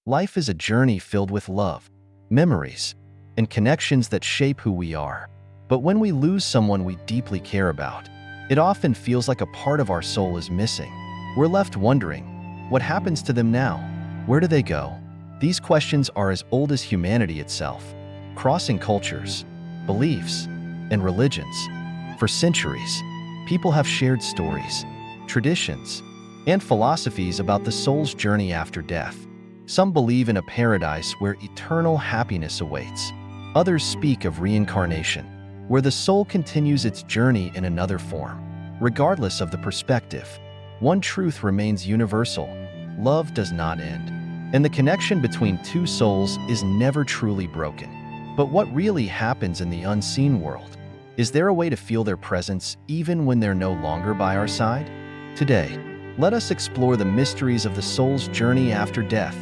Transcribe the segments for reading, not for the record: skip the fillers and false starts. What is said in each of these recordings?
Life is a journey filled with love, memories, and connections that shape who we are. But when we lose someone we deeply care about, it often feels like a part of our soul is missing. We're left wondering, what happens to them now? Where do they go? These questions are as old as humanity itself, crossing cultures, beliefs, and religions. For centuries, people have shared stories, traditions, and philosophies about the soul's journey after death. Some believe in a paradise where eternal happiness awaits. Others speak of reincarnation, where the soul continues its journey in another form. Regardless of the perspective, one truth remains universal: love does not end, and the connection between two souls is never truly broken. But what really happens in the unseen world? Is there a way to feel their presence even when they're no longer by our side? Today, let us explore the mysteries of the soul's journey after death,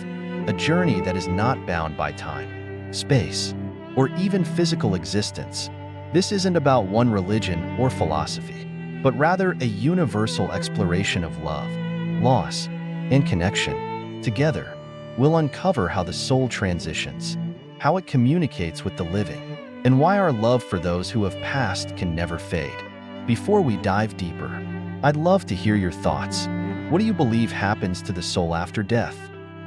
a journey that is not bound by time, space, or even physical existence. This isn't about one religion or philosophy, but rather a universal exploration of love, loss, and connection. Together, we'll uncover how the soul transitions, how it communicates with the living, and why our love for those who have passed can never fade. Before we dive deeper, I'd love to hear your thoughts. What do you believe happens to the soul after death?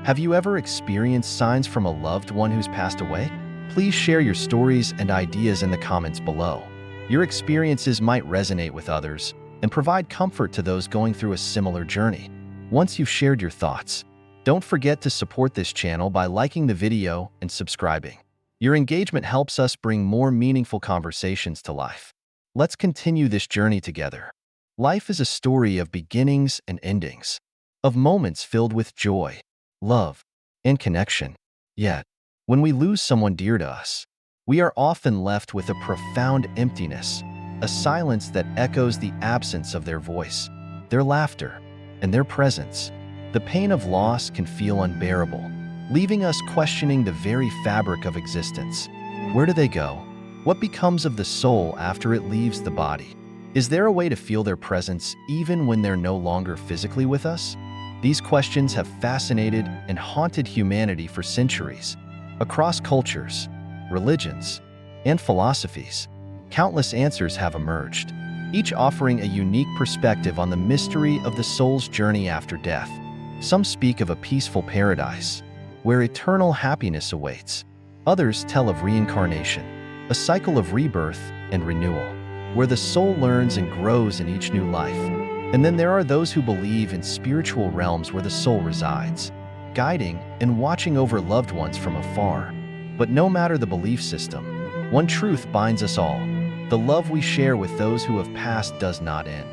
Have you ever experienced signs from a loved one who's passed away? Please share your stories and ideas in the comments below. Your experiences might resonate with others and provide comfort to those going through a similar journey. Once you've shared your thoughts, don't forget to support this channel by liking the video and subscribing. Your engagement helps us bring more meaningful conversations to life. Let's continue this journey together. Life is a story of beginnings and endings, of moments filled with joy, love, and connection. Yet, when we lose someone dear to us, we are often left with a profound emptiness, a silence that echoes the absence of their voice, their laughter, and their presence. The pain of loss can feel unbearable, leaving us questioning the very fabric of existence. Where do they go? What becomes of the soul after it leaves the body? Is there a way to feel their presence even when they're no longer physically with us? These questions have fascinated and haunted humanity for centuries. Across cultures, religions, and philosophies, countless answers have emerged, each offering a unique perspective on the mystery of the soul's journey after death. Some speak of a peaceful paradise, where eternal happiness awaits. Others tell of reincarnation, a cycle of rebirth and renewal, where the soul learns and grows in each new life. And then there are those who believe in spiritual realms where the soul resides, guiding and watching over loved ones from afar. But no matter the belief system, one truth binds us all: the love we share with those who have passed does not end.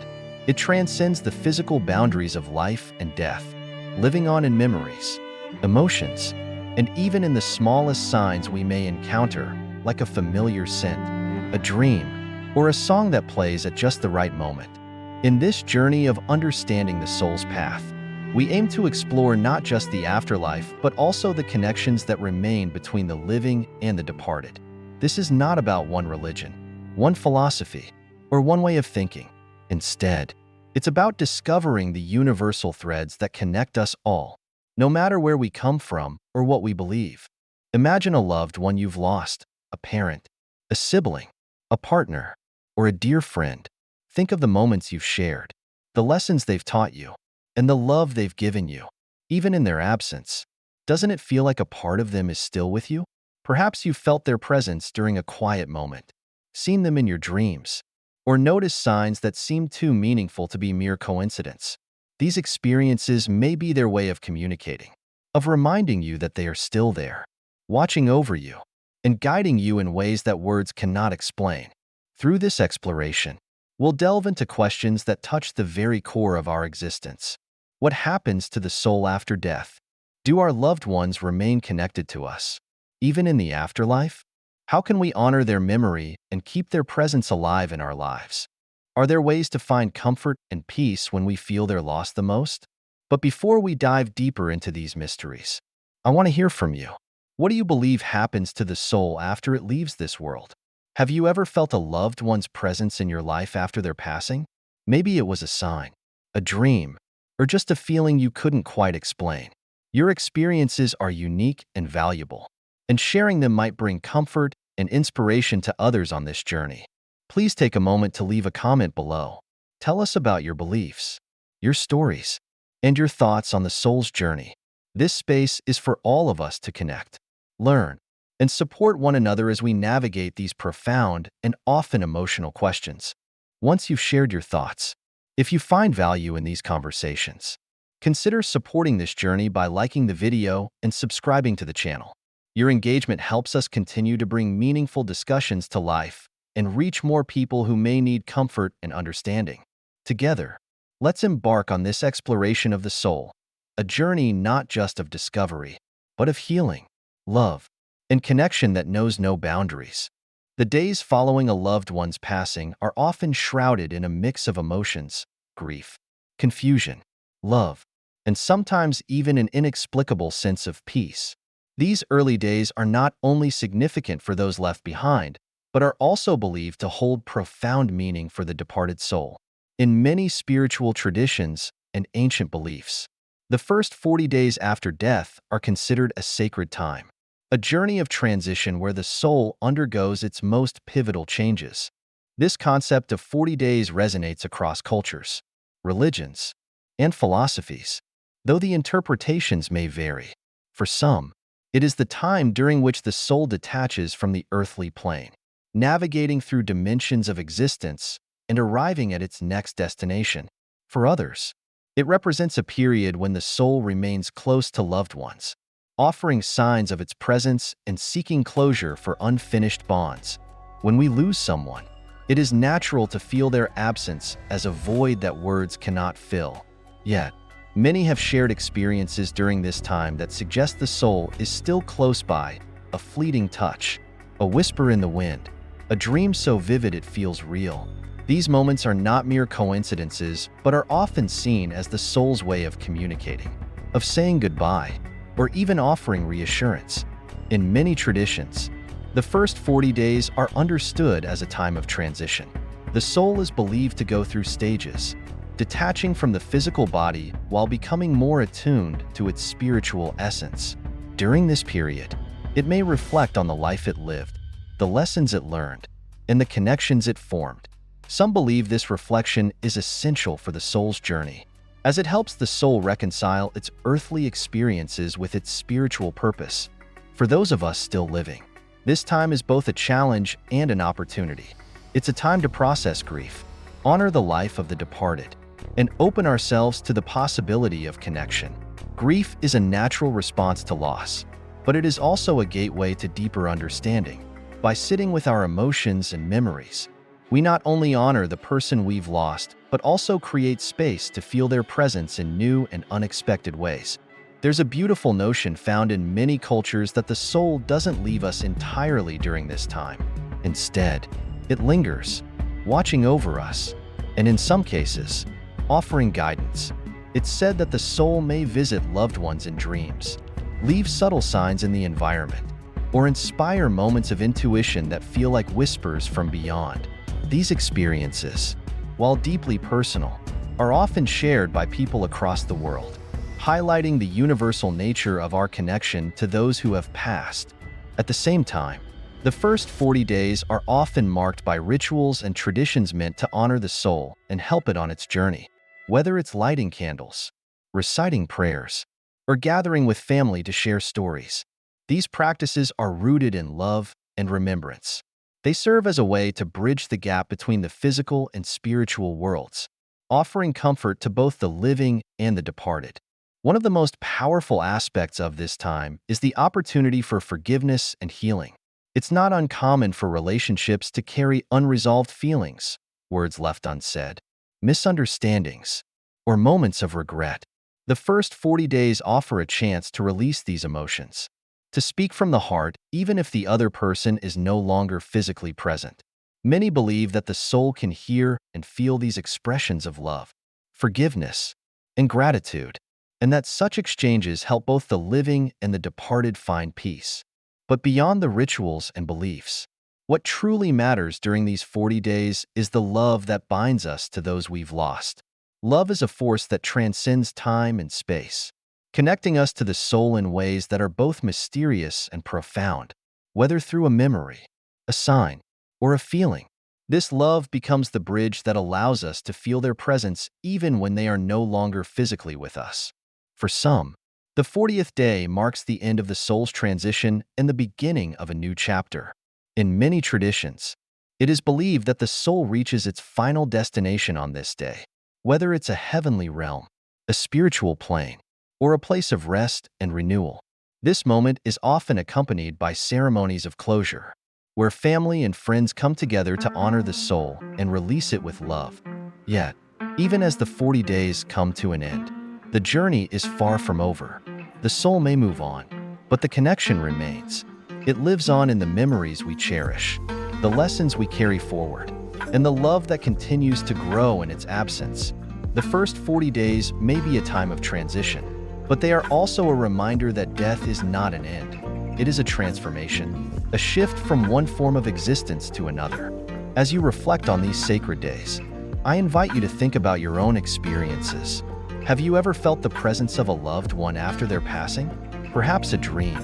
It transcends the physical boundaries of life and death, living on in memories, emotions, and even in the smallest signs we may encounter, like a familiar scent, a dream, or a song that plays at just the right moment. In this journey of understanding the soul's path, we aim to explore not just the afterlife, but also the connections that remain between the living and the departed. This is not about one religion, one philosophy, or one way of thinking. Instead, it's about discovering the universal threads that connect us all, no matter where we come from or what we believe. Imagine a loved one you've lost, a parent, a sibling, a partner, or a dear friend. Think of the moments you've shared, the lessons they've taught you, and the love they've given you. Even in their absence, doesn't it feel like a part of them is still with you? Perhaps you've felt their presence during a quiet moment, seen them in your dreams, or noticed signs that seem too meaningful to be mere coincidence. These experiences may be their way of communicating, of reminding you that they are still there, watching over you, and guiding you in ways that words cannot explain. Through this exploration, we'll delve into questions that touch the very core of our existence. What happens to the soul after death? Do our loved ones remain connected to us, even in the afterlife? How can we honor their memory and keep their presence alive in our lives? Are there ways to find comfort and peace when we feel their loss the most? But before we dive deeper into these mysteries, I want to hear from you. What do you believe happens to the soul after it leaves this world? Have you ever felt a loved one's presence in your life after their passing? Maybe it was a sign, a dream, or just a feeling you couldn't quite explain. Your experiences are unique and valuable, and sharing them might bring comfort and inspiration to others on this journey. Please take a moment to leave a comment below. Tell us about your beliefs, your stories, and your thoughts on the soul's journey. This space is for all of us to connect, learn, and support one another as we navigate these profound and often emotional questions. Once you've shared your thoughts, if you find value in these conversations, consider supporting this journey by liking the video and subscribing to the channel. Your engagement helps us continue to bring meaningful discussions to life and reach more people who may need comfort and understanding. Together, let's embark on this exploration of the soul, a journey not just of discovery, but of healing, love, and connection that knows no boundaries. The days following a loved one's passing are often shrouded in a mix of emotions, grief, confusion, love, and sometimes even an inexplicable sense of peace. These early days are not only significant for those left behind, but are also believed to hold profound meaning for the departed soul. In many spiritual traditions and ancient beliefs, the first 40 days after death are considered a sacred time, a journey of transition where the soul undergoes its most pivotal changes. This concept of 40 days resonates across cultures, religions, and philosophies, though the interpretations may vary. For some, it is the time during which the soul detaches from the earthly plane, navigating through dimensions of existence and arriving at its next destination. For others, it represents a period when the soul remains close to loved ones, offering signs of its presence and seeking closure for unfinished bonds. When we lose someone, it is natural to feel their absence as a void that words cannot fill. Yet, many have shared experiences during this time that suggest the soul is still close by, a fleeting touch, a whisper in the wind, a dream so vivid it feels real. These moments are not mere coincidences, but are often seen as the soul's way of communicating, of saying goodbye, or even offering reassurance. In many traditions, the first 40 days are understood as a time of transition. The soul is believed to go through stages, detaching from the physical body while becoming more attuned to its spiritual essence. During this period, it may reflect on the life it lived, the lessons it learned, and the connections it formed. Some believe this reflection is essential for the soul's journey, as it helps the soul reconcile its earthly experiences with its spiritual purpose. For those of us still living, this time is both a challenge and an opportunity. It's a time to process grief, honor the life of the departed, and open ourselves to the possibility of connection. Grief is a natural response to loss, but it is also a gateway to deeper understanding. By sitting with our emotions and memories, we not only honor the person we've lost, but also create space to feel their presence in new and unexpected ways. There's a beautiful notion found in many cultures that the soul doesn't leave us entirely during this time. Instead, it lingers, watching over us, and in some cases, offering guidance. It's said that the soul may visit loved ones in dreams, leave subtle signs in the environment, or inspire moments of intuition that feel like whispers from beyond. These experiences, while deeply personal, are often shared by people across the world, highlighting the universal nature of our connection to those who have passed. At the same time, the first 40 days are often marked by rituals and traditions meant to honor the soul and help it on its journey. Whether it's lighting candles, reciting prayers, or gathering with family to share stories, these practices are rooted in love and remembrance. They serve as a way to bridge the gap between the physical and spiritual worlds, offering comfort to both the living and the departed. One of the most powerful aspects of this time is the opportunity for forgiveness and healing. It's not uncommon for relationships to carry unresolved feelings, words left unsaid, misunderstandings, or moments of regret. The first 40 days offer a chance to release these emotions, to speak from the heart even if the other person is no longer physically present. Many believe that the soul can hear and feel these expressions of love, forgiveness, and gratitude, and that such exchanges help both the living and the departed find peace. But beyond the rituals and beliefs, what truly matters during these 40 days is the love that binds us to those we've lost. Love is a force that transcends time and space, connecting us to the soul in ways that are both mysterious and profound, whether through a memory, a sign, or a feeling. This love becomes the bridge that allows us to feel their presence even when they are no longer physically with us. For some, the 40th day marks the end of the soul's transition and the beginning of a new chapter. In many traditions, it is believed that the soul reaches its final destination on this day, whether it's a heavenly realm, a spiritual plane, or a place of rest and renewal. This moment is often accompanied by ceremonies of closure, where family and friends come together to honor the soul and release it with love. Yet, even as the 40 days come to an end, the journey is far from over. The soul may move on, but the connection remains. It lives on in the memories we cherish, the lessons we carry forward, and the love that continues to grow in its absence. The first 40 days may be a time of transition, but they are also a reminder that death is not an end. It is a transformation, a shift from one form of existence to another. As you reflect on these sacred days, I invite you to think about your own experiences. Have you ever felt the presence of a loved one after their passing? Perhaps a dream,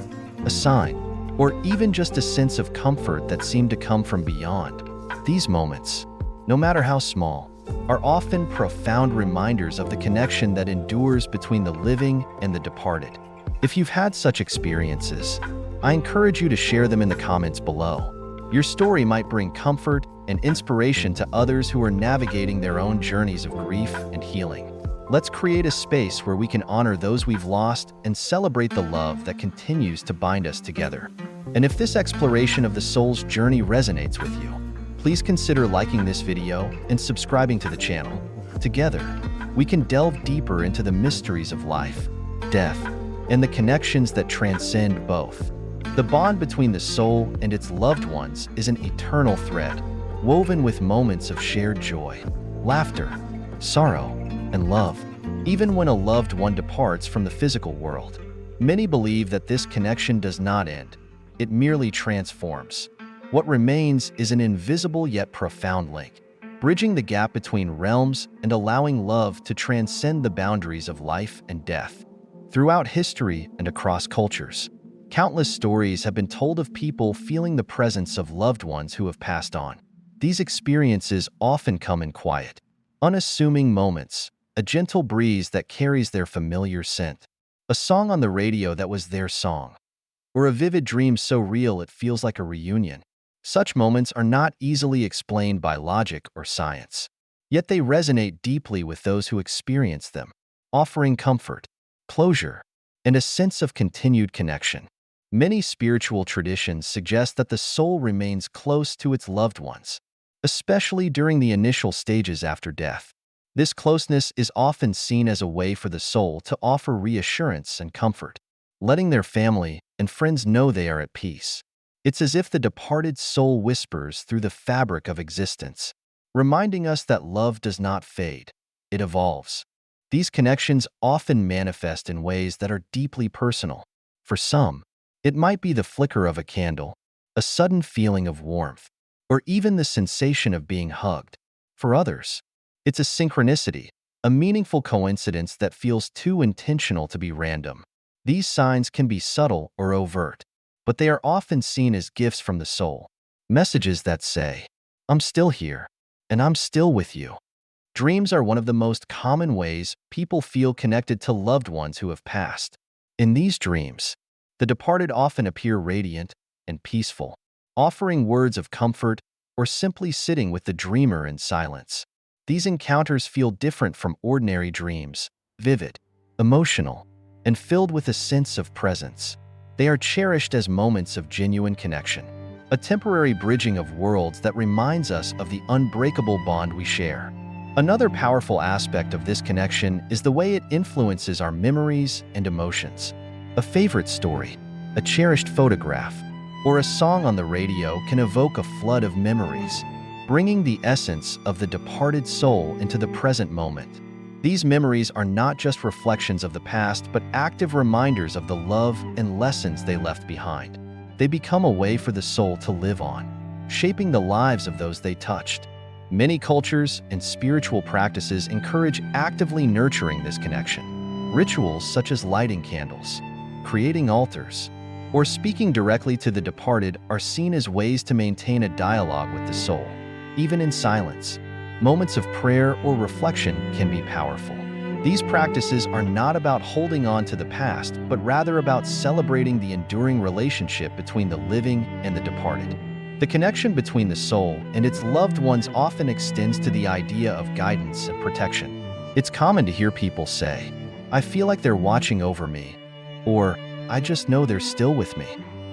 a sign, or even just a sense of comfort that seemed to come from beyond. These moments, no matter how small, are often profound reminders of the connection that endures between the living and the departed. If you've had such experiences, I encourage you to share them in the comments below. Your story might bring comfort and inspiration to others who are navigating their own journeys of grief and healing. Let's create a space where we can honor those we've lost and celebrate the love that continues to bind us together. And if this exploration of the soul's journey resonates with you, please consider liking this video and subscribing to the channel. Together, we can delve deeper into the mysteries of life, death, and the connections that transcend both. The bond between the soul and its loved ones is an eternal thread, woven with moments of shared joy, laughter, sorrow, and love. Even when a loved one departs from the physical world, many believe that this connection does not end. It merely transforms. What remains is an invisible yet profound link, bridging the gap between realms and allowing love to transcend the boundaries of life and death. Throughout history and across cultures, countless stories have been told of people feeling the presence of loved ones who have passed on. These experiences often come in quiet, unassuming moments, a gentle breeze that carries their familiar scent, a song on the radio that was their song, or a vivid dream so real it feels like a reunion. Such moments are not easily explained by logic or science, yet they resonate deeply with those who experience them, offering comfort, closure, and a sense of continued connection. Many spiritual traditions suggest that the soul remains close to its loved ones, especially during the initial stages after death. This closeness is often seen as a way for the soul to offer reassurance and comfort, letting their family and friends know they are at peace. It's as if the departed soul whispers through the fabric of existence, reminding us that love does not fade, it evolves. These connections often manifest in ways that are deeply personal. For some, it might be the flicker of a candle, a sudden feeling of warmth, or even the sensation of being hugged. For others, it's a synchronicity, a meaningful coincidence that feels too intentional to be random. These signs can be subtle or overt, but they are often seen as gifts from the soul, messages that say, "I'm still here, and I'm still with you." Dreams are one of the most common ways people feel connected to loved ones who have passed. In these dreams, the departed often appear radiant and peaceful, offering words of comfort or simply sitting with the dreamer in silence. These encounters feel different from ordinary dreams, vivid, emotional, and filled with a sense of presence. They are cherished as moments of genuine connection, a temporary bridging of worlds that reminds us of the unbreakable bond we share. Another powerful aspect of this connection is the way it influences our memories and emotions. A favorite story, a cherished photograph, or a song on the radio can evoke a flood of memories, bringing the essence of the departed soul into the present moment. These memories are not just reflections of the past, but active reminders of the love and lessons they left behind. They become a way for the soul to live on, shaping the lives of those they touched. Many cultures and spiritual practices encourage actively nurturing this connection, Rituals such as lighting candles, creating altars, or speaking directly to the departed are seen as ways to maintain a dialogue with the soul. Even in silence, moments of prayer or reflection can be powerful. These practices are not about holding on to the past, but rather about celebrating the enduring relationship between the living and the departed. The connection between the soul and its loved ones often extends to the idea of guidance and protection. It's common to hear people say, "I feel like they're watching over me," or "I just know they're still with me."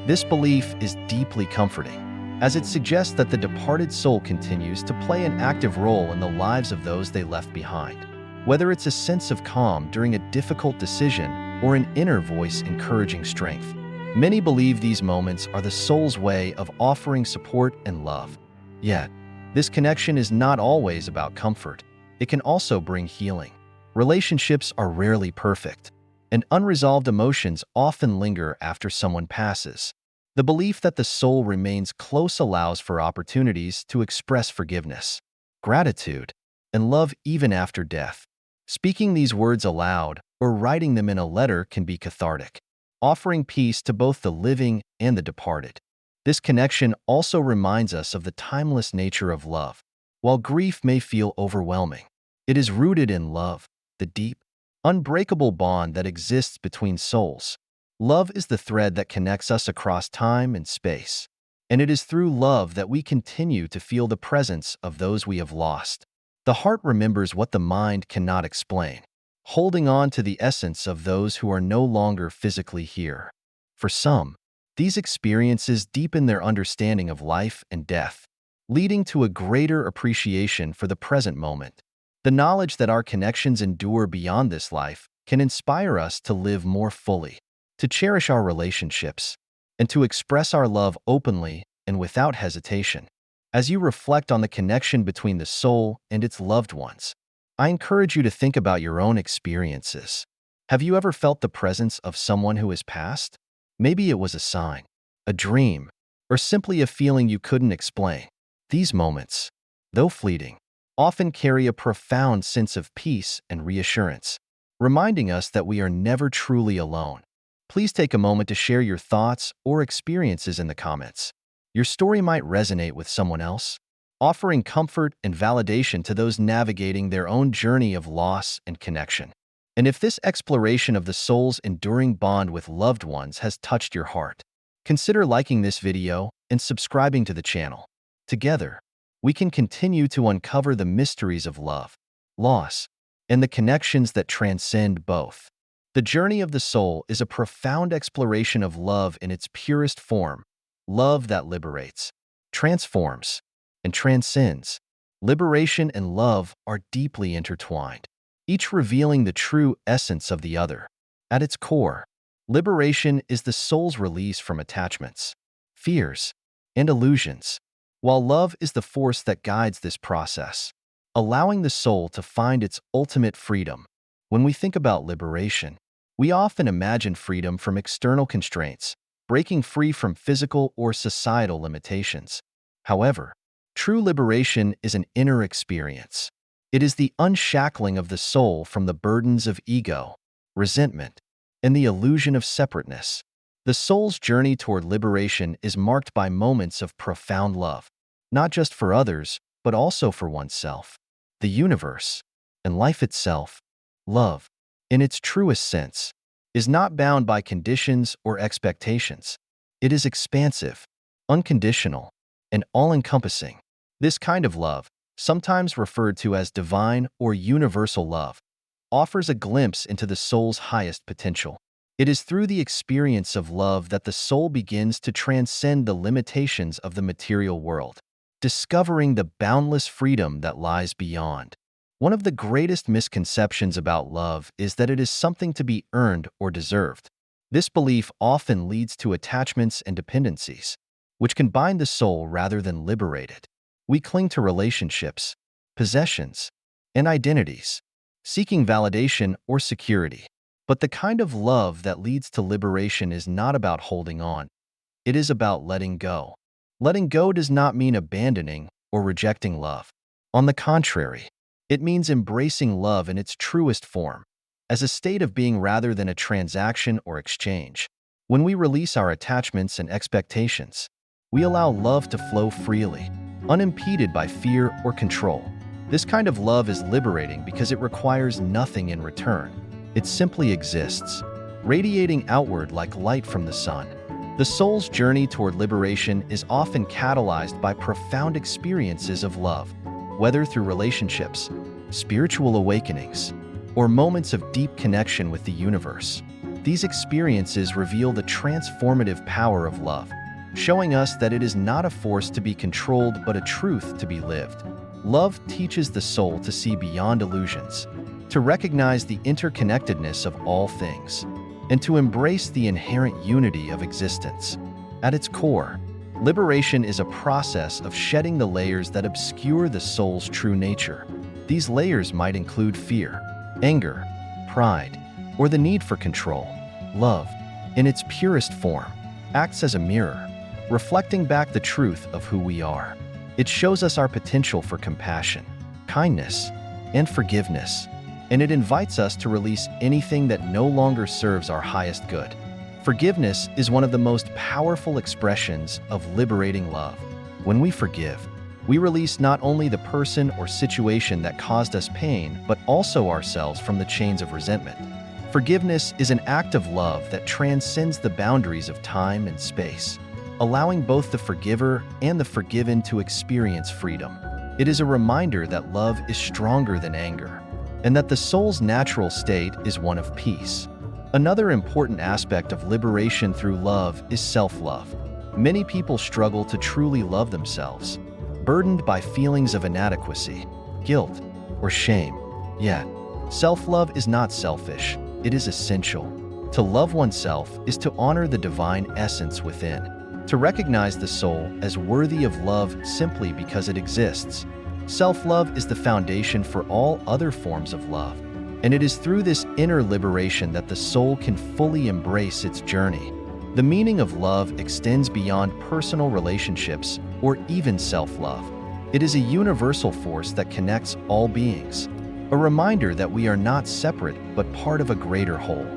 This belief is deeply comforting, as it suggests that the departed soul continues to play an active role in the lives of those they left behind. Whether it's a sense of calm during a difficult decision or an inner voice encouraging strength, many believe these moments are the soul's way of offering support and love. Yet, this connection is not always about comfort. It can also bring healing. Relationships are rarely perfect, and unresolved emotions often linger after someone passes. The belief that the soul remains close allows for opportunities to express forgiveness, gratitude, and love even after death. Speaking these words aloud or writing them in a letter can be cathartic, offering peace to both the living and the departed. This connection also reminds us of the timeless nature of love. While grief may feel overwhelming, it is rooted in love, the deep, unbreakable bond that exists between souls. Love is the thread that connects us across time and space, and it is through love that we continue to feel the presence of those we have lost. The heart remembers what the mind cannot explain, holding on to the essence of those who are no longer physically here. For some, these experiences deepen their understanding of life and death, leading to a greater appreciation for the present moment. The knowledge that our connections endure beyond this life can inspire us to live more fully, to cherish our relationships, and to express our love openly and without hesitation. As you reflect on the connection between the soul and its loved ones, I encourage you to think about your own experiences. Have you ever felt the presence of someone who has passed? Maybe it was a sign, a dream, or simply a feeling you couldn't explain. These moments, though fleeting, often carry a profound sense of peace and reassurance, reminding us that we are never truly alone. Please take a moment to share your thoughts or experiences in the comments. Your story might resonate with someone else, offering comfort and validation to those navigating their own journey of loss and connection. And if this exploration of the soul's enduring bond with loved ones has touched your heart, consider liking this video and subscribing to the channel. Together, we can continue to uncover the mysteries of love, loss, and the connections that transcend both. The journey of the soul is a profound exploration of love in its purest form, love that liberates, transforms, and transcends. Liberation and love are deeply intertwined, each revealing the true essence of the other. At its core, liberation is the soul's release from attachments, fears, and illusions, while love is the force that guides this process, allowing the soul to find its ultimate freedom. When we think about liberation, we often imagine freedom from external constraints, breaking free from physical or societal limitations. However, true liberation is an inner experience. It is the unshackling of the soul from the burdens of ego, resentment, and the illusion of separateness. The soul's journey toward liberation is marked by moments of profound love, not just for others, but also for oneself, the universe, and life itself. Love, in its truest sense, is not bound by conditions or expectations. It is expansive, unconditional, and all-encompassing. This kind of love, sometimes referred to as divine or universal love, offers a glimpse into the soul's highest potential. It is through the experience of love that the soul begins to transcend the limitations of the material world, discovering the boundless freedom that lies beyond. One of the greatest misconceptions about love is that it is something to be earned or deserved. This belief often leads to attachments and dependencies, which can bind the soul rather than liberate it. We cling to relationships, possessions, and identities, seeking validation or security. But the kind of love that leads to liberation is not about holding on. It is about letting go. Letting go does not mean abandoning or rejecting love. On the contrary, it means embracing love in its truest form. as a state of being rather than a transaction or exchange. When we release our attachments and expectations, we allow love to flow freely, unimpeded by fear or control. This kind of love is liberating because it requires nothing in return. It simply exists, radiating outward like light from the sun. The soul's journey toward liberation is often catalyzed by profound experiences of love, whether through relationships, spiritual awakenings, or moments of deep connection with the universe. These experiences reveal the transformative power of love, showing us that it is not a force to be controlled but a truth to be lived. Love teaches the soul to see beyond illusions, to recognize the interconnectedness of all things, and to embrace the inherent unity of existence. At its core, liberation is a process of shedding the layers that obscure the soul's true nature. These layers might include fear, anger, pride, or the need for control. Love, in its purest form, acts as a mirror, reflecting back the truth of who we are. It shows us our potential for compassion, kindness, and forgiveness, and it invites us to release anything that no longer serves our highest good. Forgiveness is one of the most powerful expressions of liberating love. When we forgive, we release not only the person or situation that caused us pain, but also ourselves from the chains of resentment. Forgiveness is an act of love that transcends the boundaries of time and space, allowing both the forgiver and the forgiven to experience freedom. It is a reminder that love is stronger than anger, and that the soul's natural state is one of peace. Another important aspect of liberation through love is self-love. Many people struggle to truly love themselves, burdened by feelings of inadequacy, guilt, or shame. Yet, self-love is not selfish, it is essential. To love oneself is to honor the divine essence within, to recognize the soul as worthy of love simply because it exists. Self-love is the foundation for all other forms of love, and it is through this inner liberation that the soul can fully embrace its journey. The meaning of love extends beyond personal relationships or even self-love. It is a universal force that connects all beings, a reminder that we are not separate but part of a greater whole.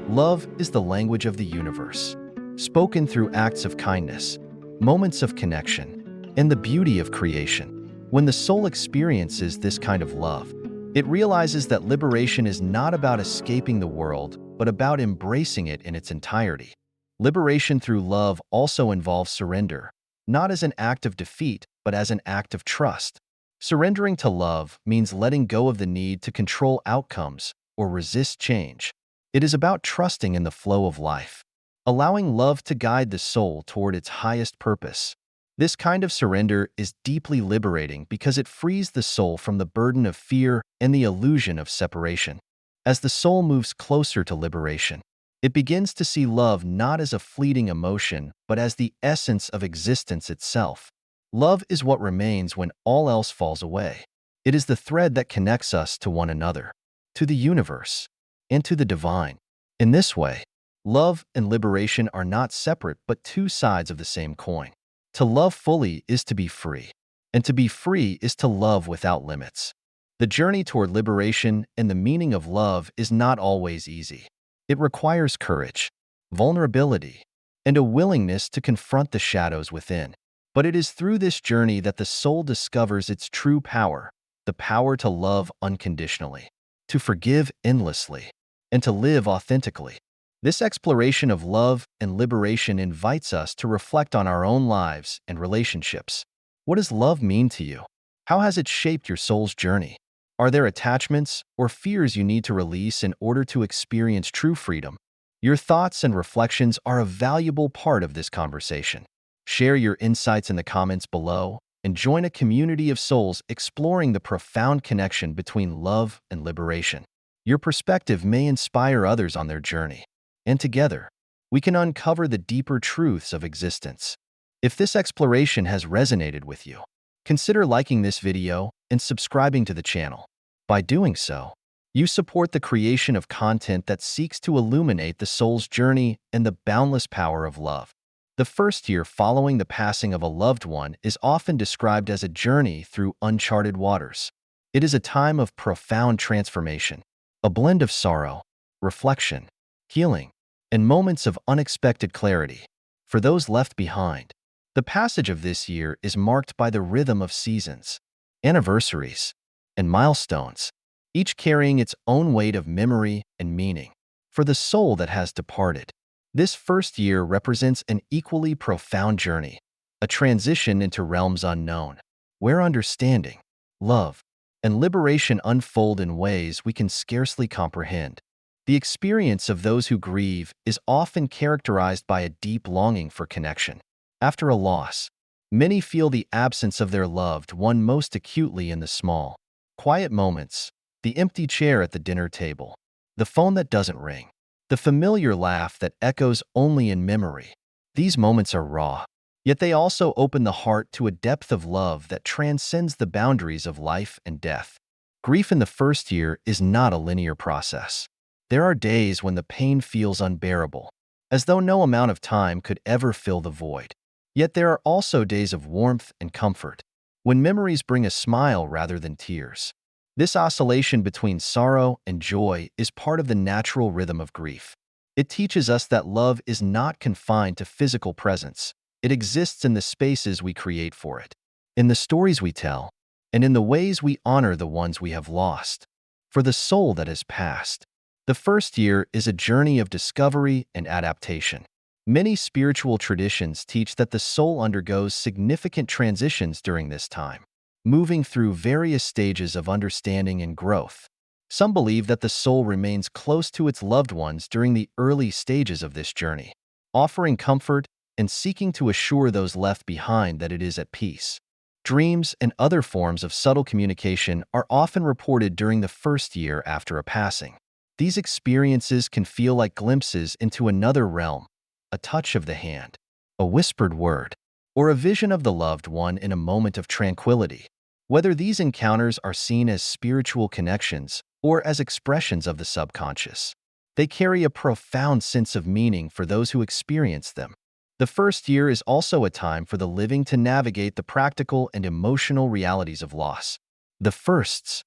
Love is the language of the universe, spoken through acts of kindness, moments of connection, and the beauty of creation. When the soul experiences this kind of love, it realizes that liberation is not about escaping the world, but about embracing it in its entirety. Liberation through love also involves surrender, not as an act of defeat, but as an act of trust. Surrendering to love means letting go of the need to control outcomes or resist change. It is about trusting in the flow of life, allowing love to guide the soul toward its highest purpose. This kind of surrender is deeply liberating because it frees the soul from the burden of fear and the illusion of separation. As the soul moves closer to liberation, it begins to see love not as a fleeting emotion, but as the essence of existence itself. Love is what remains when all else falls away. It is the thread that connects us to one another, to the universe, and to the divine. In this way, love and liberation are not separate but two sides of the same coin. To love fully is to be free, and to be free is to love without limits. The journey toward liberation and the meaning of love is not always easy. It requires courage, vulnerability, and a willingness to confront the shadows within. But it is through this journey that the soul discovers its true power, the power to love unconditionally, to forgive endlessly, and to live authentically. This exploration of love and liberation invites us to reflect on our own lives and relationships. What does love mean to you? How has it shaped your soul's journey? Are there attachments or fears you need to release in order to experience true freedom? Your thoughts and reflections are a valuable part of this conversation. Share your insights in the comments below and join a community of souls exploring the profound connection between love and liberation. Your perspective may inspire others on their journey, and together, we can uncover the deeper truths of existence. If this exploration has resonated with you, consider liking this video and subscribing to the channel. By doing so, you support the creation of content that seeks to illuminate the soul's journey and the boundless power of love. The first year following the passing of a loved one is often described as a journey through uncharted waters. It is a time of profound transformation, a blend of sorrow, reflection, healing, and moments of unexpected clarity. For those left behind, the passage of this year is marked by the rhythm of seasons, anniversaries, and milestones, each carrying its own weight of memory and meaning. For the soul that has departed, this first year represents an equally profound journey, a transition into realms unknown, where understanding, love, and liberation unfold in ways we can scarcely comprehend. The experience of those who grieve is often characterized by a deep longing for connection. After a loss, many feel the absence of their loved one most acutely in the small, quiet moments, the empty chair at the dinner table, the phone that doesn't ring, the familiar laugh that echoes only in memory. These moments are raw, yet they also open the heart to a depth of love that transcends the boundaries of life and death. Grief in the first year is not a linear process. There are days when the pain feels unbearable, as though no amount of time could ever fill the void. Yet there are also days of warmth and comfort, when memories bring a smile rather than tears. This oscillation between sorrow and joy is part of the natural rhythm of grief. It teaches us that love is not confined to physical presence. It exists in the spaces we create for it, in the stories we tell, and in the ways we honor the ones we have lost. For the soul that has passed, the first year is a journey of discovery and adaptation. Many spiritual traditions teach that the soul undergoes significant transitions during this time, moving through various stages of understanding and growth. Some believe that the soul remains close to its loved ones during the early stages of this journey, offering comfort and seeking to assure those left behind that it is at peace. Dreams and other forms of subtle communication are often reported during the first year after a passing. These experiences can feel like glimpses into another realm, a touch of the hand, a whispered word, or a vision of the loved one in a moment of tranquility. Whether these encounters are seen as spiritual connections or as expressions of the subconscious, they carry a profound sense of meaning for those who experience them. The first year is also a time for the living to navigate the practical and emotional realities of loss. The first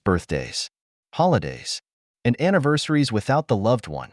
birthdays, holidays, and anniversaries without the loved one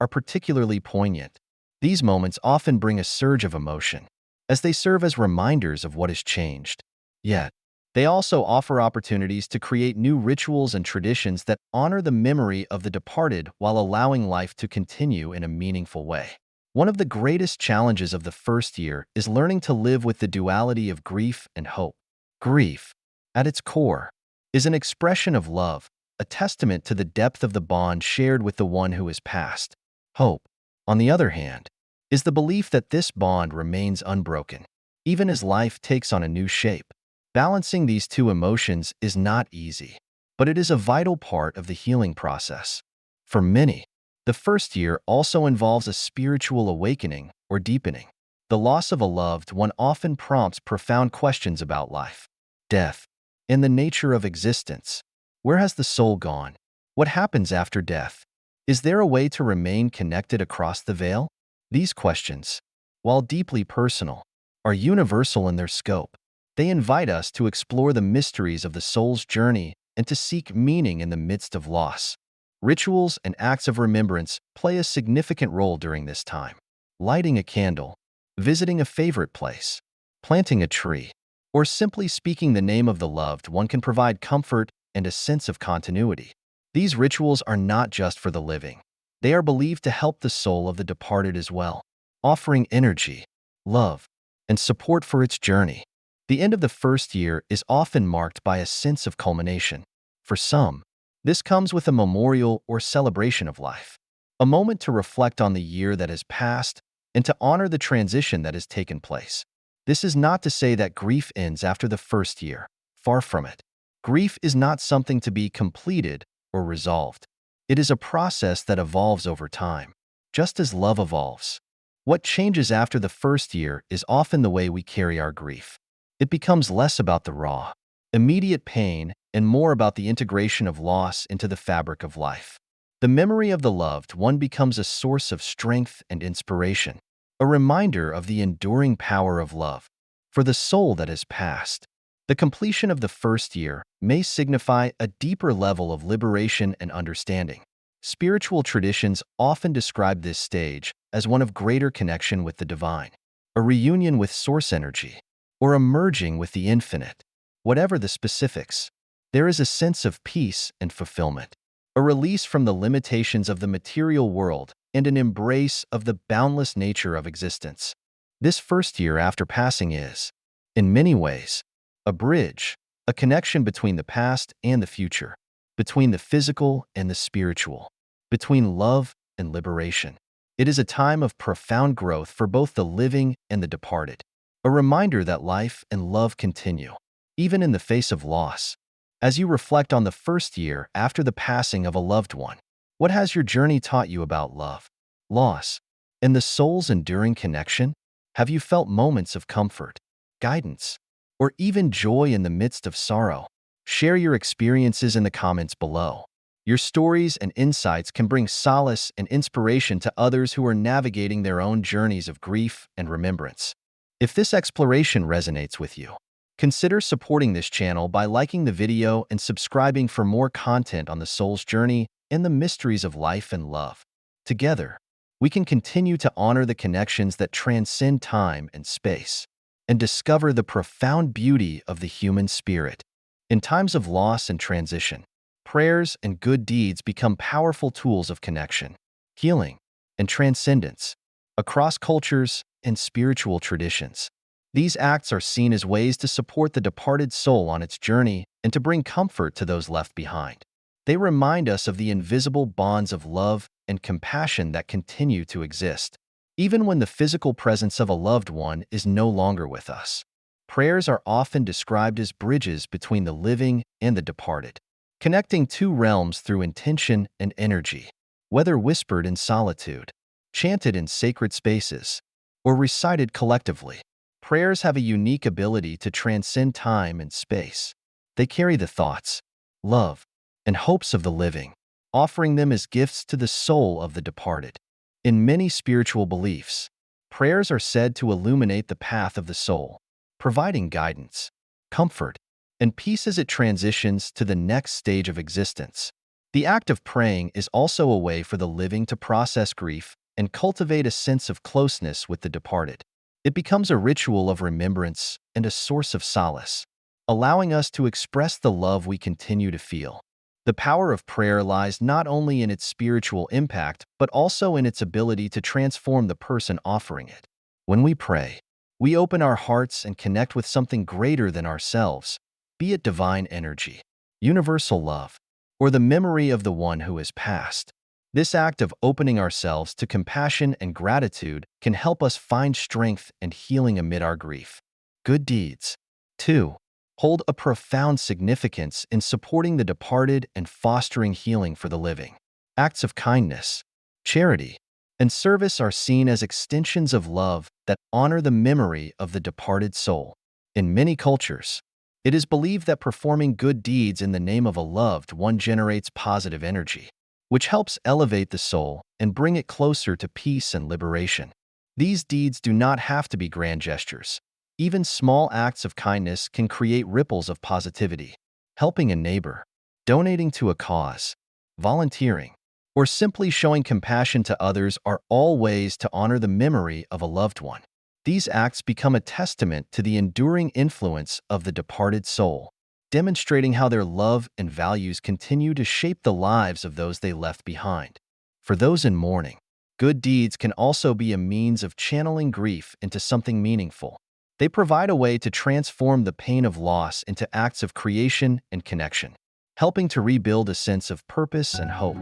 are particularly poignant. These moments often bring a surge of emotion, as they serve as reminders of what has changed. Yet, they also offer opportunities to create new rituals and traditions that honor the memory of the departed while allowing life to continue in a meaningful way. One of the greatest challenges of the first year is learning to live with the duality of grief and hope. Grief, at its core, is an expression of love, a testament to the depth of the bond shared with the one who has passed. Hope, on the other hand, is the belief that this bond remains unbroken, even as life takes on a new shape. Balancing these two emotions is not easy, but it is a vital part of the healing process. For many, the first year also involves a spiritual awakening or deepening. The loss of a loved one often prompts profound questions about life, death, and the nature of existence. Where has the soul gone? What happens after death? Is there a way to remain connected across the veil? These questions, while deeply personal, are universal in their scope. They invite us to explore the mysteries of the soul's journey and to seek meaning in the midst of loss. Rituals and acts of remembrance play a significant role during this time. Lighting a candle, visiting a favorite place, planting a tree, or simply speaking the name of the loved one can provide comfort and a sense of continuity. These rituals are not just for the living. They are believed to help the soul of the departed as well, offering energy, love, and support for its journey. The end of the first year is often marked by a sense of culmination. For some, this comes with a memorial or celebration of life, a moment to reflect on the year that has passed and to honor the transition that has taken place. This is not to say that grief ends after the first year. Far from it. Grief is not something to be completed or resolved. It is a process that evolves over time, just as love evolves. What changes after the first year is often the way we carry our grief. It becomes less about the raw, immediate pain and more about the integration of loss into the fabric of life. The memory of the loved one becomes a source of strength and inspiration, a reminder of the enduring power of love. For the soul that has passed, the completion of the first year may signify a deeper level of liberation and understanding. Spiritual traditions often describe this stage as one of greater connection with the divine, a reunion with source energy, or a merging with the infinite. Whatever the specifics, there is a sense of peace and fulfillment, a release from the limitations of the material world and an embrace of the boundless nature of existence. This first year after passing is, in many ways, a bridge, a connection between the past and the future, between the physical and the spiritual, between love and liberation. It is a time of profound growth for both the living and the departed, a reminder that life and love continue, even in the face of loss. As you reflect on the first year after the passing of a loved one, what has your journey taught you about love, loss, and the soul's enduring connection? Have you felt moments of comfort, guidance, or even joy in the midst of sorrow? Share your experiences in the comments below. Your stories and insights can bring solace and inspiration to others who are navigating their own journeys of grief and remembrance. If this exploration resonates with you, consider supporting this channel by liking the video and subscribing for more content on the soul's journey and the mysteries of life and love. Together, we can continue to honor the connections that transcend time and space and discover the profound beauty of the human spirit. In times of loss and transition, prayers and good deeds become powerful tools of connection, healing, and transcendence across cultures and spiritual traditions. These acts are seen as ways to support the departed soul on its journey and to bring comfort to those left behind. They remind us of the invisible bonds of love and compassion that continue to exist, even when the physical presence of a loved one is no longer with us. Prayers are often described as bridges between the living and the departed, connecting two realms through intention and energy. Whether whispered in solitude, chanted in sacred spaces, or recited collectively, prayers have a unique ability to transcend time and space. They carry the thoughts, love, and hopes of the living, offering them as gifts to the soul of the departed. In many spiritual beliefs, prayers are said to illuminate the path of the soul, providing guidance, comfort, and peace as it transitions to the next stage of existence. The act of praying is also a way for the living to process grief and cultivate a sense of closeness with the departed. It becomes a ritual of remembrance and a source of solace, allowing us to express the love we continue to feel. The power of prayer lies not only in its spiritual impact, but also in its ability to transform the person offering it. When we pray, we open our hearts and connect with something greater than ourselves, be it divine energy, universal love, or the memory of the one who has passed. This act of opening ourselves to compassion and gratitude can help us find strength and healing amid our grief. Good deeds, too, hold a profound significance in supporting the departed and fostering healing for the living. Acts of kindness, charity, and service are seen as extensions of love that honor the memory of the departed soul. In many cultures, it is believed that performing good deeds in the name of a loved one generates positive energy, which helps elevate the soul and bring it closer to peace and liberation. These deeds do not have to be grand gestures. Even small acts of kindness can create ripples of positivity. Helping a neighbor, donating to a cause, volunteering, or simply showing compassion to others are all ways to honor the memory of a loved one. These acts become a testament to the enduring influence of the departed soul, demonstrating how their love and values continue to shape the lives of those they left behind. For those in mourning, good deeds can also be a means of channeling grief into something meaningful. They provide a way to transform the pain of loss into acts of creation and connection, helping to rebuild a sense of purpose and hope.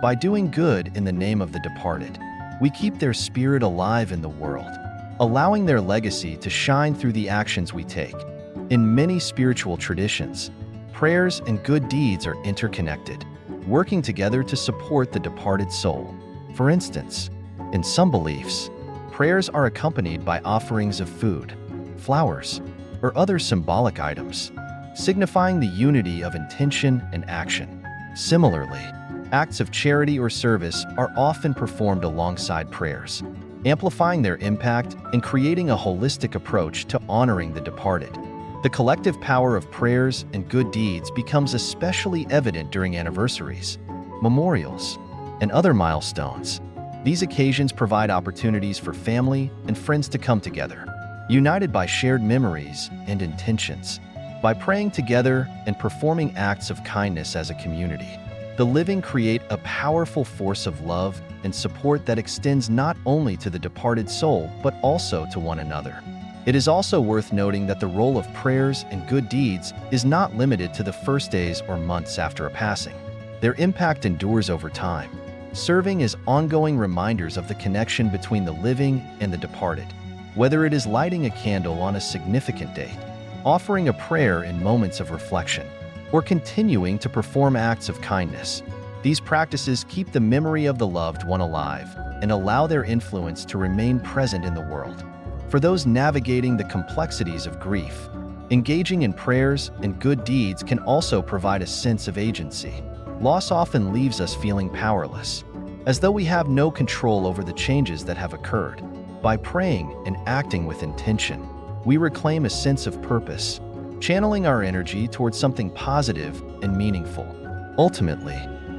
By doing good in the name of the departed, we keep their spirit alive in the world, allowing their legacy to shine through the actions we take. In many spiritual traditions, prayers and good deeds are interconnected, working together to support the departed soul. For instance, in some beliefs, prayers are accompanied by offerings of food, flowers, or other symbolic items, signifying the unity of intention and action. Similarly, acts of charity or service are often performed alongside prayers, amplifying their impact and creating a holistic approach to honoring the departed. The collective power of prayers and good deeds becomes especially evident during anniversaries, memorials, and other milestones. These occasions provide opportunities for family and friends to come together, united by shared memories and intentions. By praying together and performing acts of kindness as a community, the living create a powerful force of love and support that extends not only to the departed soul but also to one another. It is also worth noting that the role of prayers and good deeds is not limited to the first days or months after a passing. Their impact endures over time, serving as ongoing reminders of the connection between the living and the departed. Whether it is lighting a candle on a significant date, offering a prayer in moments of reflection, or continuing to perform acts of kindness, these practices keep the memory of the loved one alive and allow their influence to remain present in the world. For those navigating the complexities of grief, engaging in prayers and good deeds can also provide a sense of agency. Loss often leaves us feeling powerless, as though we have no control over the changes that have occurred. By praying and acting with intention, we reclaim a sense of purpose, channeling our energy towards something positive and meaningful. Ultimately,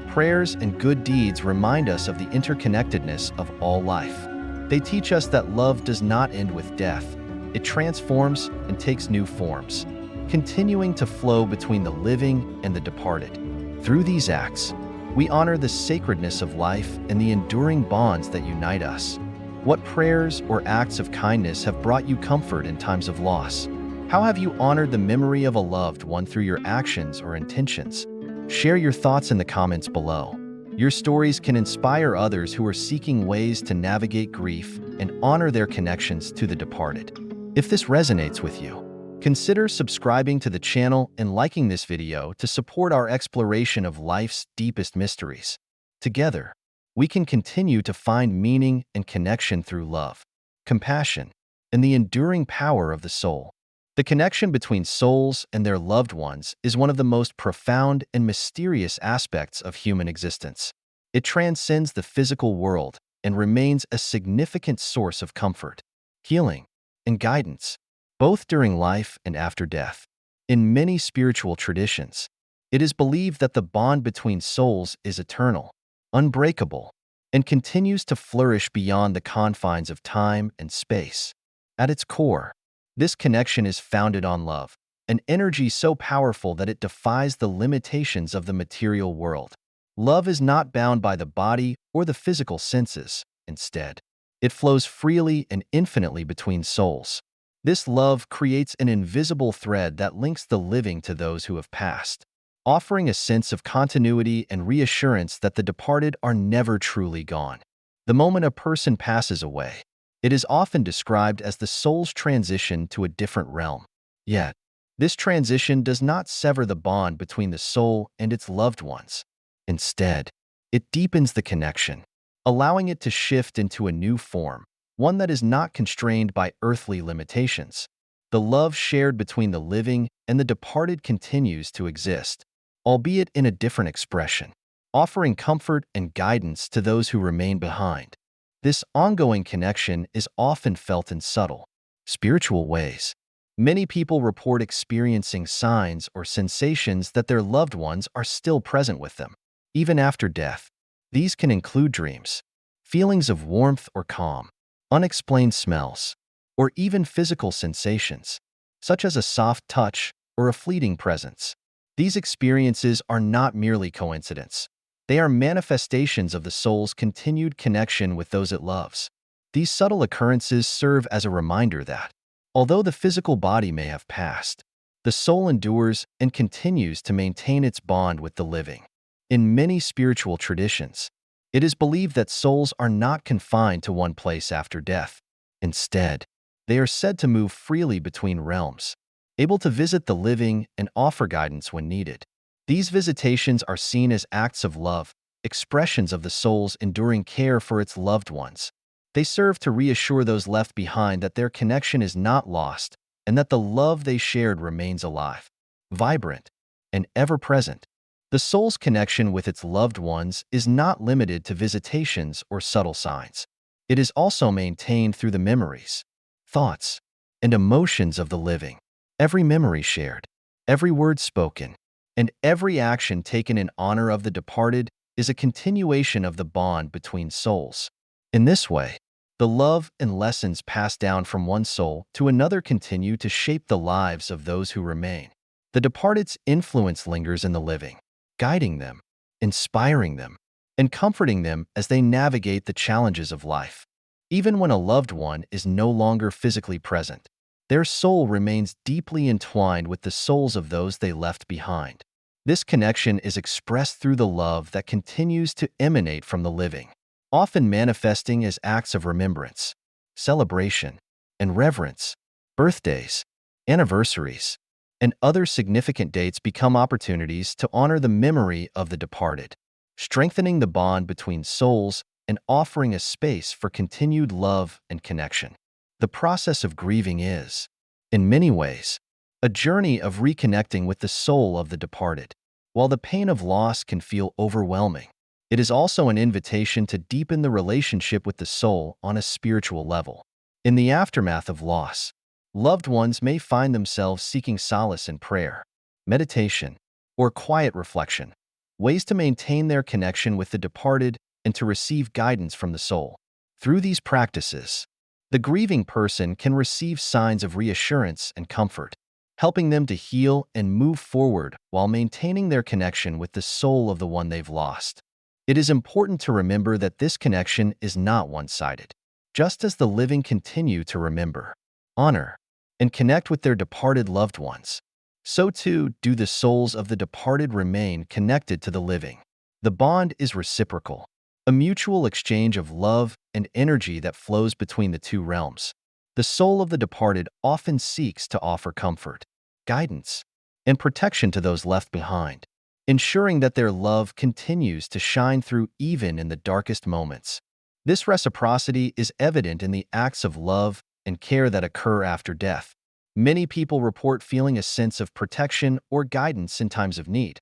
prayers and good deeds remind us of the interconnectedness of all life. They teach us that love does not end with death. It transforms and takes new forms, continuing to flow between the living and the departed. Through these acts, we honor the sacredness of life and the enduring bonds that unite us. What prayers or acts of kindness have brought you comfort in times of loss? How have you honored the memory of a loved one through your actions or intentions? Share your thoughts in the comments below. Your stories can inspire others who are seeking ways to navigate grief and honor their connections to the departed. If this resonates with you, consider subscribing to the channel and liking this video to support our exploration of life's deepest mysteries. Together, we can continue to find meaning and connection through love, compassion, and the enduring power of the soul. The connection between souls and their loved ones is one of the most profound and mysterious aspects of human existence. It transcends the physical world and remains a significant source of comfort, healing, and guidance, both during life and after death. In many spiritual traditions, it is believed that the bond between souls is eternal, unbreakable, and continues to flourish beyond the confines of time and space. At its core, this connection is founded on love, an energy so powerful that it defies the limitations of the material world. Love is not bound by the body or the physical senses. Instead, it flows freely and infinitely between souls. This love creates an invisible thread that links the living to those who have passed, offering a sense of continuity and reassurance that the departed are never truly gone. The moment a person passes away, it is often described as the soul's transition to a different realm. Yet, this transition does not sever the bond between the soul and its loved ones. Instead, it deepens the connection, allowing it to shift into a new form, one that is not constrained by earthly limitations. The love shared between the living and the departed continues to exist, albeit in a different expression, offering comfort and guidance to those who remain behind. This ongoing connection is often felt in subtle, spiritual ways. Many people report experiencing signs or sensations that their loved ones are still present with them, even after death. These can include dreams, feelings of warmth or calm, unexplained smells, or even physical sensations, such as a soft touch or a fleeting presence. These experiences are not merely coincidence. They are manifestations of the soul's continued connection with those it loves. These subtle occurrences serve as a reminder that, although the physical body may have passed, the soul endures and continues to maintain its bond with the living. In many spiritual traditions, it is believed that souls are not confined to one place after death. Instead, they are said to move freely between realms, able to visit the living and offer guidance when needed. These visitations are seen as acts of love, expressions of the soul's enduring care for its loved ones. They serve to reassure those left behind that their connection is not lost and that the love they shared remains alive, vibrant, and ever-present. The soul's connection with its loved ones is not limited to visitations or subtle signs. It is also maintained through the memories, thoughts, and emotions of the living. Every memory shared, every word spoken, and every action taken in honor of the departed is a continuation of the bond between souls. In this way, the love and lessons passed down from one soul to another continue to shape the lives of those who remain. The departed's influence lingers in the living, guiding them, inspiring them, and comforting them as they navigate the challenges of life. Even when a loved one is no longer physically present, their soul remains deeply entwined with the souls of those they left behind. This connection is expressed through the love that continues to emanate from the living, often manifesting as acts of remembrance, celebration, and reverence. Birthdays, anniversaries, and other significant dates become opportunities to honor the memory of the departed, strengthening the bond between souls and offering a space for continued love and connection. The process of grieving is, in many ways, a journey of reconnecting with the soul of the departed. While the pain of loss can feel overwhelming, it is also an invitation to deepen the relationship with the soul on a spiritual level. In the aftermath of loss, loved ones may find themselves seeking solace in prayer, meditation, or quiet reflection, ways to maintain their connection with the departed and to receive guidance from the soul. Through these practices, the grieving person can receive signs of reassurance and comfort, helping them to heal and move forward while maintaining their connection with the soul of the one they've lost. It is important to remember that this connection is not one-sided. Just as the living continue to remember, honor, and connect with their departed loved ones, so too do the souls of the departed remain connected to the living. The bond is reciprocal, a mutual exchange of love and energy that flows between the two realms. The soul of the departed often seeks to offer comfort, guidance, and protection to those left behind, ensuring that their love continues to shine through even in the darkest moments. This reciprocity is evident in the acts of love and care that occur after death. Many people report feeling a sense of protection or guidance in times of need,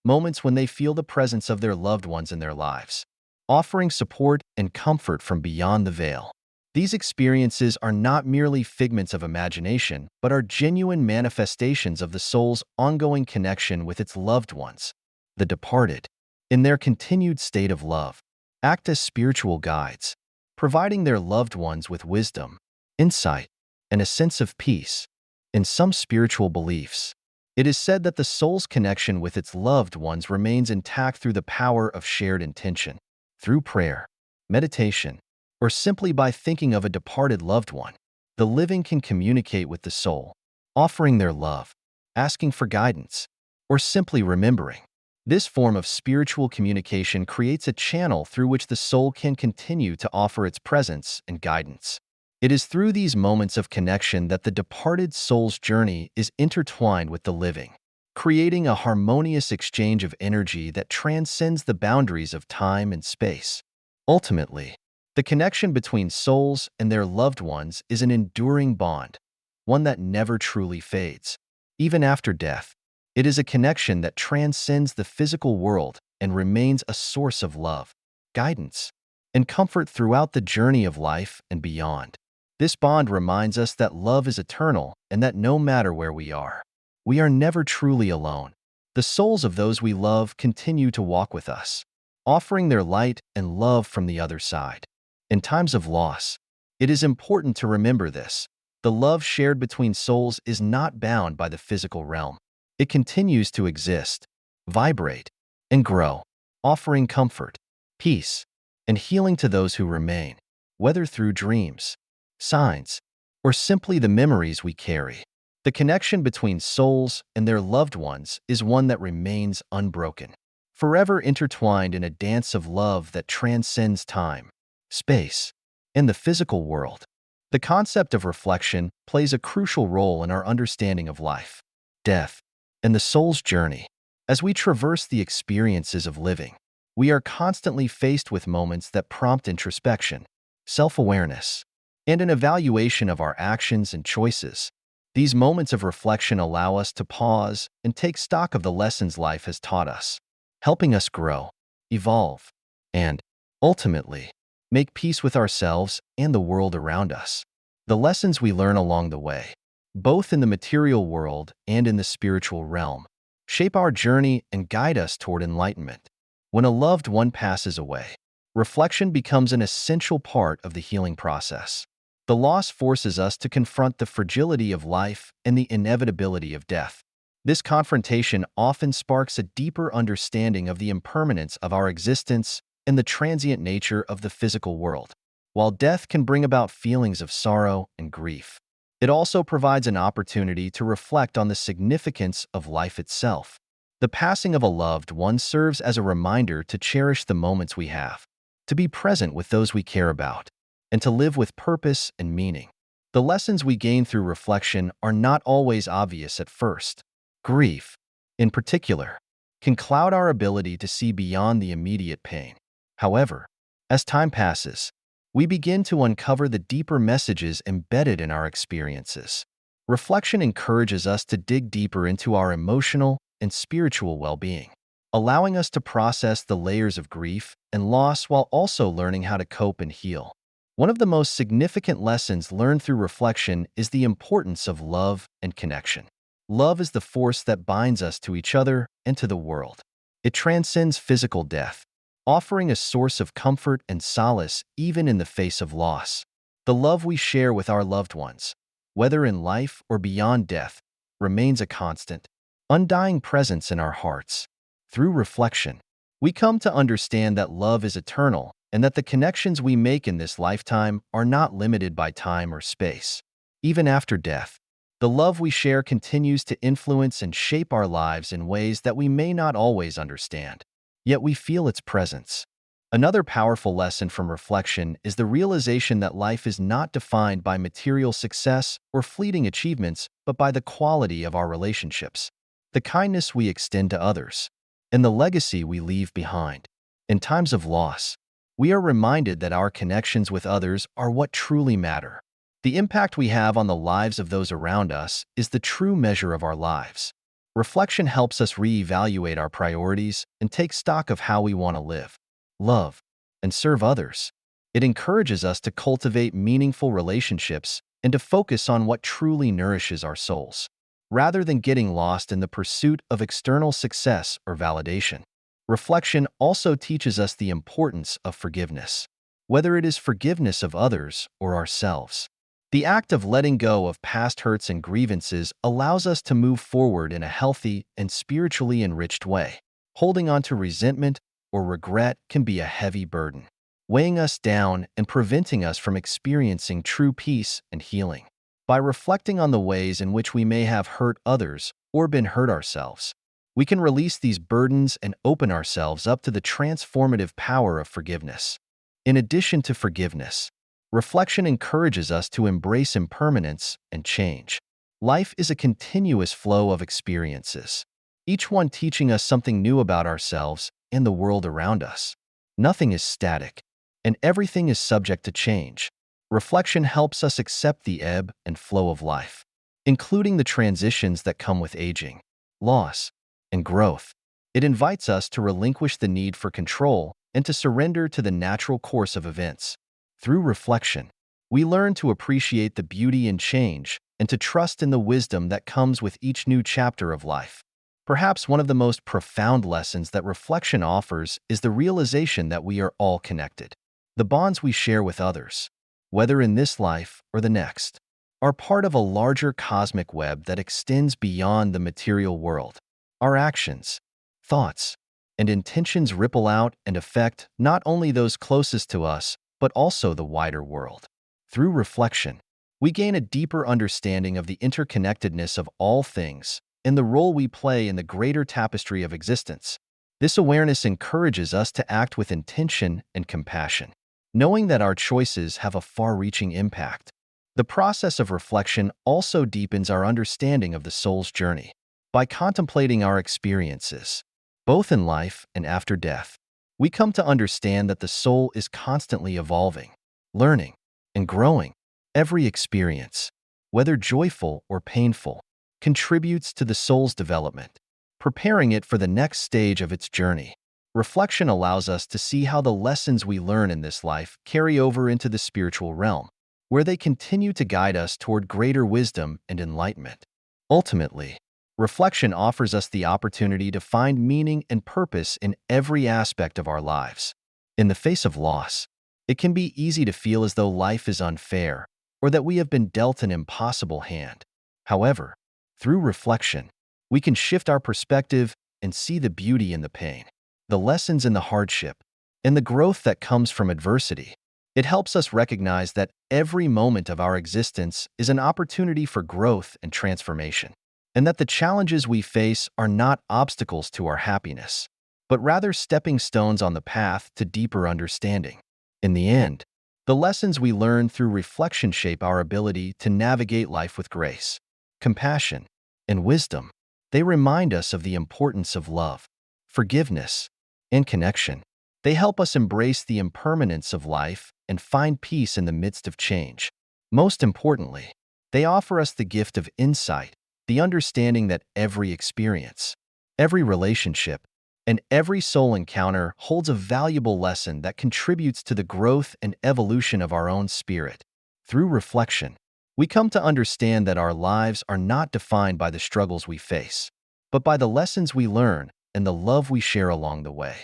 moments when they feel the presence of their loved ones in their lives, offering support and comfort from beyond the veil. These experiences are not merely figments of imagination, but are genuine manifestations of the soul's ongoing connection with its loved ones. The departed, in their continued state of love, act as spiritual guides, providing their loved ones with wisdom, insight, and a sense of peace. In some spiritual beliefs, it is said that the soul's connection with its loved ones remains intact through the power of shared intention. Through prayer, meditation, or simply by thinking of a departed loved one, the living can communicate with the soul, offering their love, asking for guidance, or simply remembering. This form of spiritual communication creates a channel through which the soul can continue to offer its presence and guidance. It is through these moments of connection that the departed soul's journey is intertwined with the living, creating a harmonious exchange of energy that transcends the boundaries of time and space. Ultimately, the connection between souls and their loved ones is an enduring bond, one that never truly fades. Even after death, it is a connection that transcends the physical world and remains a source of love, guidance, and comfort throughout the journey of life and beyond. This bond reminds us that love is eternal and that no matter where we are never truly alone. The souls of those we love continue to walk with us, offering their light and love from the other side. In times of loss, it is important to remember this. The love shared between souls is not bound by the physical realm. It continues to exist, vibrate, and grow, offering comfort, peace, and healing to those who remain, whether through dreams, signs, or simply the memories we carry. The connection between souls and their loved ones is one that remains unbroken, forever intertwined in a dance of love that transcends time, space, and the physical world. The concept of reflection plays a crucial role in our understanding of life, death, and the soul's journey. As we traverse the experiences of living, we are constantly faced with moments that prompt introspection, self-awareness, and an evaluation of our actions and choices. These moments of reflection allow us to pause and take stock of the lessons life has taught us, helping us grow, evolve, and, ultimately, make peace with ourselves and the world around us. The lessons we learn along the way, both in the material world and in the spiritual realm, shape our journey and guide us toward enlightenment. When a loved one passes away, reflection becomes an essential part of the healing process. The loss forces us to confront the fragility of life and the inevitability of death. This confrontation often sparks a deeper understanding of the impermanence of our existence and the transient nature of the physical world. While death can bring about feelings of sorrow and grief, it also provides an opportunity to reflect on the significance of life itself. The passing of a loved one serves as a reminder to cherish the moments we have, to be present with those we care about, and to live with purpose and meaning. The lessons we gain through reflection are not always obvious at first. Grief, in particular, can cloud our ability to see beyond the immediate pain. However, as time passes, we begin to uncover the deeper messages embedded in our experiences. Reflection encourages us to dig deeper into our emotional and spiritual well-being, allowing us to process the layers of grief and loss while also learning how to cope and heal. One of the most significant lessons learned through reflection is the importance of love and connection. Love is the force that binds us to each other and to the world. It transcends physical death, offering a source of comfort and solace even in the face of loss. The love we share with our loved ones, whether in life or beyond death, remains a constant, undying presence in our hearts. Through reflection, we come to understand that love is eternal and that the connections we make in this lifetime are not limited by time or space. Even after death, the love we share continues to influence and shape our lives in ways that we may not always understand, yet we feel its presence. Another powerful lesson from reflection is the realization that life is not defined by material success or fleeting achievements, but by the quality of our relationships, the kindness we extend to others, and the legacy we leave behind. In times of loss, we are reminded that our connections with others are what truly matter. The impact we have on the lives of those around us is the true measure of our lives. Reflection helps us reevaluate our priorities and take stock of how we want to live, love, and serve others. It encourages us to cultivate meaningful relationships and to focus on what truly nourishes our souls, rather than getting lost in the pursuit of external success or validation. Reflection also teaches us the importance of forgiveness, whether it is forgiveness of others or ourselves. The act of letting go of past hurts and grievances allows us to move forward in a healthy and spiritually enriched way. Holding on to resentment or regret can be a heavy burden, weighing us down and preventing us from experiencing true peace and healing. By reflecting on the ways in which we may have hurt others or been hurt ourselves, we can release these burdens and open ourselves up to the transformative power of forgiveness. In addition to forgiveness, reflection encourages us to embrace impermanence and change. Life is a continuous flow of experiences, each one teaching us something new about ourselves and the world around us. Nothing is static, and everything is subject to change. Reflection helps us accept the ebb and flow of life, including the transitions that come with aging, loss, and growth. It invites us to relinquish the need for control and to surrender to the natural course of events. Through reflection, we learn to appreciate the beauty in change and to trust in the wisdom that comes with each new chapter of life. Perhaps one of the most profound lessons that reflection offers is the realization that we are all connected. The bonds we share with others, whether in this life or the next, are part of a larger cosmic web that extends beyond the material world. Our actions, thoughts, and intentions ripple out and affect not only those closest to us, but also the wider world. Through reflection, we gain a deeper understanding of the interconnectedness of all things and the role we play in the greater tapestry of existence. This awareness encourages us to act with intention and compassion, knowing that our choices have a far-reaching impact. The process of reflection also deepens our understanding of the soul's journey. By contemplating our experiences, both in life and after death, we come to understand that the soul is constantly evolving, learning, and growing. Every experience, whether joyful or painful, contributes to the soul's development, preparing it for the next stage of its journey. Reflection allows us to see how the lessons we learn in this life carry over into the spiritual realm, where they continue to guide us toward greater wisdom and enlightenment. Ultimately, Reflection offers us the opportunity to find meaning and purpose in every aspect of our lives. In the face of loss, it can be easy to feel as though life is unfair or that we have been dealt an impossible hand. However, through reflection, we can shift our perspective and see the beauty in the pain, the lessons in the hardship, and the growth that comes from adversity. It helps us recognize that every moment of our existence is an opportunity for growth and transformation, and that the challenges we face are not obstacles to our happiness, but rather stepping stones on the path to deeper understanding. In the end, the lessons we learn through reflection shape our ability to navigate life with grace, compassion, and wisdom. They remind us of the importance of love, forgiveness, and connection. They help us embrace the impermanence of life and find peace in the midst of change. Most importantly, they offer us the gift of insight, the understanding that every experience, every relationship, and every soul encounter holds a valuable lesson that contributes to the growth and evolution of our own spirit. Through reflection, we come to understand that our lives are not defined by the struggles we face, but by the lessons we learn and the love we share along the way.